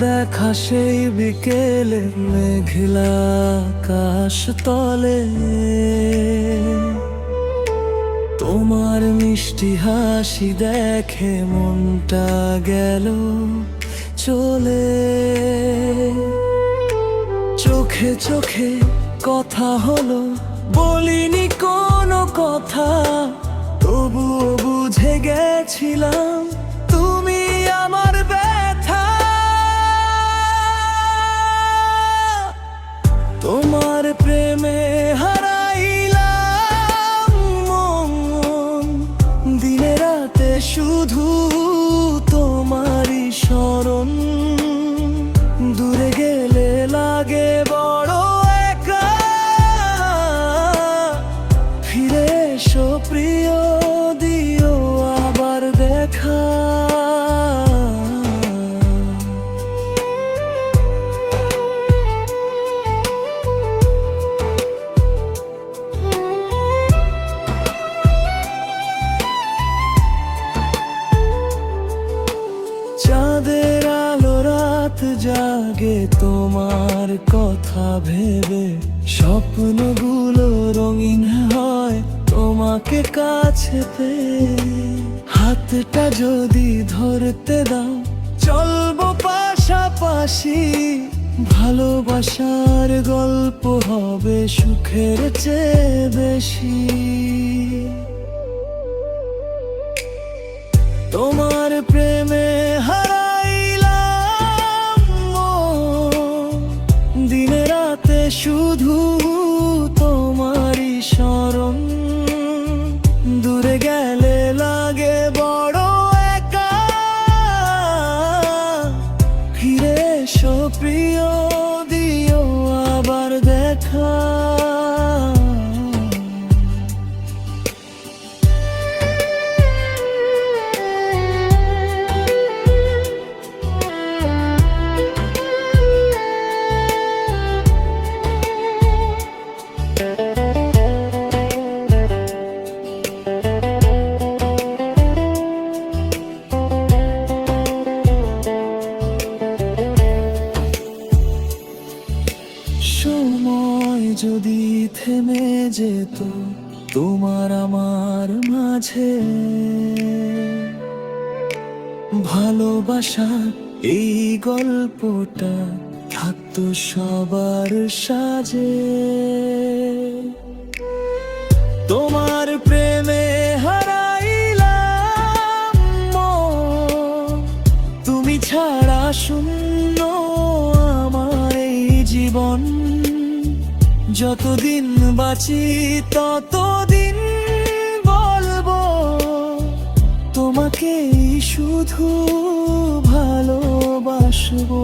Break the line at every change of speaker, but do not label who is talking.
দেখা সেই বিকেলে মেঘলা আকাশ তলে তোমার মিষ্টি হাসি দেখে মনটা গেল চলে। চোখে চোখে কথা হলো, বলিনি কোনো কথা, তবুও বুঝে গেছিলাম তুমি আমার ব্যথা। তোমার প্রেমে হারাইলাম মন, দিনে রাতে শুধু তোমারই স্মরণ। দূরে গেলে লাগে বড় একা, ফিরে এসো প্রিয়, দিও আবার দেখা। চাঁদের আলো রাত জাগে তোমার কথা ভেবে, স্বপ্নগুলো রঙিন হয় তোমাকে কাছে পেয়ে। হাতটা যদি ধরতে দাও, চলবো পাশাপাশি, ভালোবাসার গল্প হবে সুখের চেয়ে বেশি। তোমার প্রেমে হারাইলাম মন, দিনে রাতে শুধু তোমারই স্মরণ। দূরে গেলে লাগে বড় একা, ফিরে এসো প্রিয়, দিও আবার দেখা। সময় যদি থেমে যেত তোমার আমার মাঝে, ভালোবাসা এই গল্পটা থাকতো সবার সাজে। তোমার প্রেমে হারাইলাম মন, তুমি ছাড়া শূন্য আমার এই জীবন। যতদিন বাঁচি ততদিন বলবো তোমাকেই শুধু ভালোবাসবো।